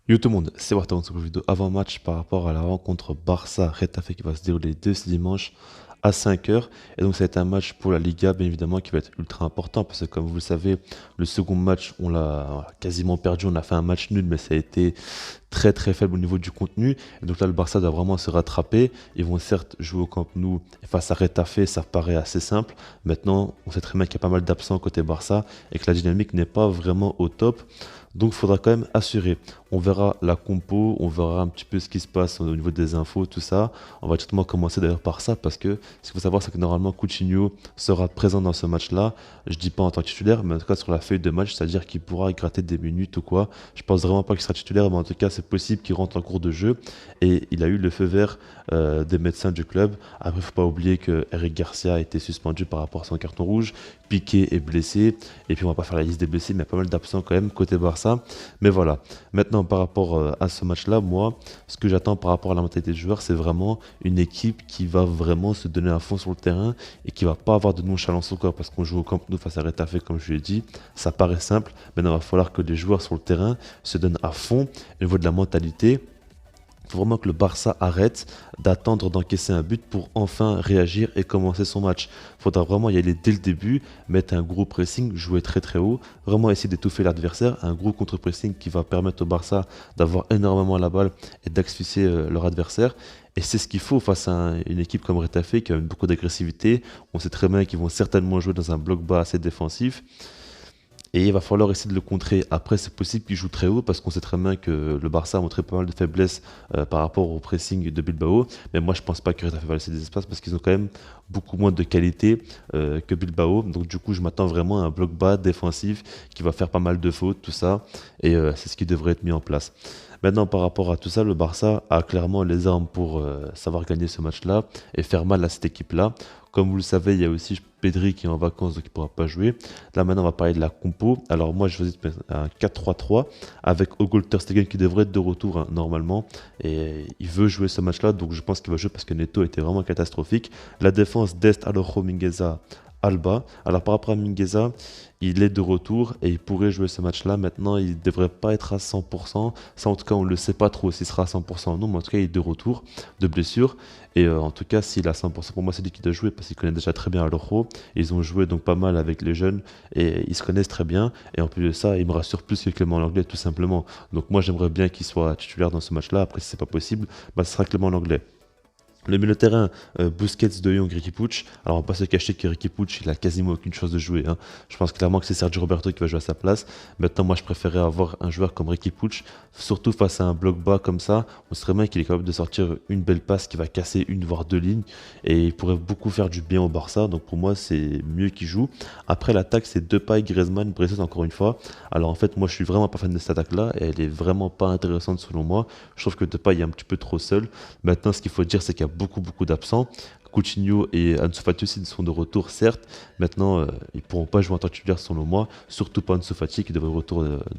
Yo tout le monde, c'est Warta sur une vidéo avant-match par rapport à la rencontre Barça-Retafe qui va se dérouler dès ce dimanche à 5 heures. Et donc ça va être un match pour la Liga, bien évidemment, qui va être ultra important parce que comme vous le savez, le second match, on l'a quasiment perdu, on a fait un match nul, mais ça a été très très faible au niveau du contenu. Et donc là, le Barça doit vraiment se rattraper. Ils vont certes jouer au Camp Nou face à Retafe, ça paraît assez simple. Maintenant, on sait très bien qu'il y a pas mal d'absents côté Barça et que la dynamique n'est pas vraiment au top. Donc il faudra quand même assurer. On verra la compo, on verra un petit peu ce qui se passe au niveau des infos, tout ça. On va justement commencer d'ailleurs par ça parce que ce qu'il faut savoir, c'est que normalement Coutinho sera présent dans ce match-là. Je dis pas en tant que titulaire, mais en tout cas sur la feuille de match, c'est-à-dire qu'il pourra y gratter des minutes ou quoi. Je pense vraiment pas qu'il sera titulaire, mais en tout cas c'est possible qu'il rentre en cours de jeu. Et il a eu le feu vert des médecins du club. Après, il faut pas oublier que Eric Garcia a été suspendu par rapport à son carton rouge. Piqué est blessé. Et puis on va pas faire la liste des blessés, mais il y a pas mal d'absents quand même côté Barça. Mais voilà. Maintenant, par rapport à ce match-là, moi, ce que j'attends par rapport à la mentalité des joueurs, c'est vraiment une équipe qui va vraiment se donner à fond sur le terrain et qui va pas avoir de nonchalance au corps parce qu'on joue au Camp Nou face à Retafe, comme je l'ai dit. Ça paraît simple. Maintenant, il va falloir que les joueurs sur le terrain se donnent à fond au niveau de la mentalité. Il faut vraiment que le Barça arrête d'attendre d'encaisser un but pour enfin réagir et commencer son match. Il faudra vraiment y aller dès le début, mettre un gros pressing, jouer très très haut, vraiment essayer d'étouffer l'adversaire, un gros contre-pressing qui va permettre au Barça d'avoir énormément la balle et d'asphyxier leur adversaire. Et c'est ce qu'il faut face à une équipe comme Retafe qui a beaucoup d'agressivité. On sait très bien qu'ils vont certainement jouer dans un bloc bas assez défensif. Et il va falloir essayer de le contrer. Après, c'est possible qu'il joue très haut parce qu'on sait très bien que le Barça a montré pas mal de faiblesses par rapport au pressing de Bilbao. Mais moi, je pense pas que Retafe va laisser des espaces parce qu'ils ont quand même beaucoup moins de qualité que Bilbao. Donc, du coup, je m'attends vraiment à un bloc bas défensif qui va faire pas mal de fautes, tout ça. Et c'est ce qui devrait être mis en place. Maintenant, par rapport à tout ça, le Barça a clairement les armes pour savoir gagner ce match-là et faire mal à cette équipe-là. Comme vous le savez, il y a aussi Pedri qui est en vacances, donc il ne pourra pas jouer. Là, maintenant, on va parler de la compo. Alors, moi, je faisais un 4-3-3 avec Hugo Ter Stegen qui devrait être de retour hein, normalement. Et il veut jouer ce match-là, donc je pense qu'il va jouer parce que Neto était vraiment catastrophique. La défense d'Est, Alojo, Mingueza, Alba. Alors, par rapport à Mingueza, il est de retour et il pourrait jouer ce match-là. Maintenant, il ne devrait pas être à 100%. Ça, en tout cas, on ne le sait pas trop s'il sera à 100% ou non, mais en tout cas, il est de retour de blessure. Et en tout cas, s'il est à 100%, pour moi, c'est lui qui doit jouer parce qu'il connaît déjà très bien Alojo. Ils ont joué donc pas mal avec les jeunes et ils se connaissent très bien. Et en plus de ça, il me rassure plus que Clément Langlais, tout simplement. Donc moi, j'aimerais bien qu'il soit titulaire dans ce match-là. Après, si c'est pas possible, bah, ce sera Clément Langlais. Le milieu de terrain, Busquets, De Jong, Riqui Puig. Alors on va pas se cacher que Riqui Puig, il a quasiment aucune chance de jouer, hein. Je pense clairement que c'est Sergio Roberto qui va jouer à sa place. Maintenant, moi, je préférais avoir un joueur comme Riqui Puig, surtout face à un bloc bas comme ça. On serait bien qu'il est capable de sortir une belle passe qui va casser une voire deux lignes et il pourrait beaucoup faire du bien au Barça. Donc pour moi, c'est mieux qu'il joue. Après l'attaque, c'est Depay, Griezmann, Bressos encore une fois. Alors en fait, moi, je suis vraiment pas fan de cette attaque-là et elle est vraiment pas intéressante selon moi. Je trouve que Depay est un petit peu trop seul. Maintenant, ce qu'il faut dire, c'est qu'il y a beaucoup d'absents. Coutinho et Ansu Fati aussi sont de retour, certes. Maintenant, ils ne pourront pas jouer en tant que titulaire selon moi. Surtout pas Ansu Fati qui devrait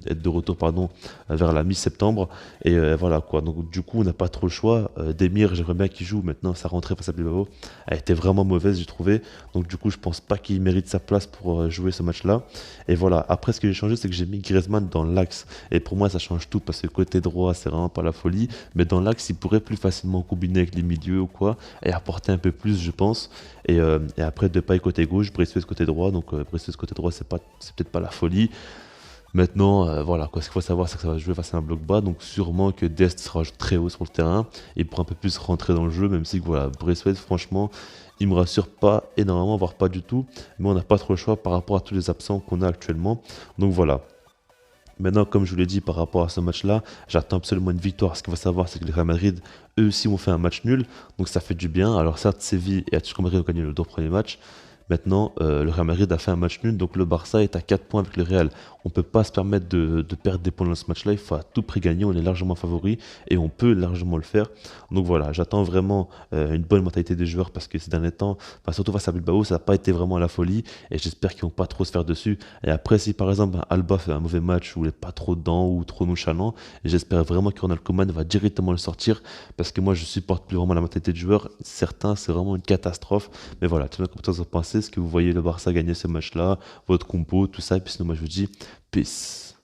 être de retour pardon, vers la mi-septembre. Et voilà quoi. Donc du coup, on n'a pas trop le choix. Demir, j'aimerais bien qu'il joue. Maintenant, sa rentrée face à Bilbao a été vraiment mauvaise, j'ai trouvé. Donc du coup, je pense pas qu'il mérite sa place pour jouer ce match-là. Et voilà. Après, ce que j'ai changé, c'est que j'ai mis Griezmann dans l'axe. Et pour moi, ça change tout parce que côté droit, c'est vraiment pas la folie. Mais dans l'axe, il pourrait plus facilement combiner avec les milieux ou quoi et apporter un peu plus, je pense. Et après, Depay côté gauche, Braithwaite côté droit. Donc, Braithwaite côté droit, c'est peut-être pas la folie. Maintenant, voilà, quoi, ce qu'il faut savoir, c'est que ça va jouer face à un bloc bas. Donc, sûrement que Dest sera très haut sur le terrain et pourra un peu plus rentrer dans le jeu. Même si, voilà, Braithwaite, franchement, il me rassure pas énormément, voire pas du tout. Mais on n'a pas trop le choix par rapport à tous les absents qu'on a actuellement. Donc, voilà. Maintenant, comme je vous l'ai dit par rapport à ce match-là, j'attends absolument une victoire. Ce qu'il faut savoir, c'est que le Real Madrid, eux aussi, ont fait un match nul. Donc ça fait du bien. Alors certes, Séville et Atlético Madrid ont gagné les deux premiers matchs. Maintenant, le Real Madrid a fait un match nul, donc le Barça est à 4 points avec le Real. On ne peut pas se permettre de perdre des points dans ce match-là, il faut à tout prix gagner, on est largement favori et on peut largement le faire. Donc voilà, j'attends vraiment une bonne mentalité des joueurs parce que ces derniers temps, enfin, surtout face à Bilbao, ça n'a pas été vraiment la folie et j'espère qu'ils vont pas trop se faire dessus. Et après, si par exemple Alba fait un mauvais match où il n'est pas trop dedans ou trop nonchalant, j'espère vraiment que Ronald Koeman va directement le sortir parce que moi je supporte plus vraiment la mentalité de joueurs. Certains, c'est vraiment une catastrophe. Mais voilà, tu vois comment vous en pensez, est-ce que vous voyez le Barça gagner ce match-là, votre compo, tout ça, et puis sinon moi je vous dis peace.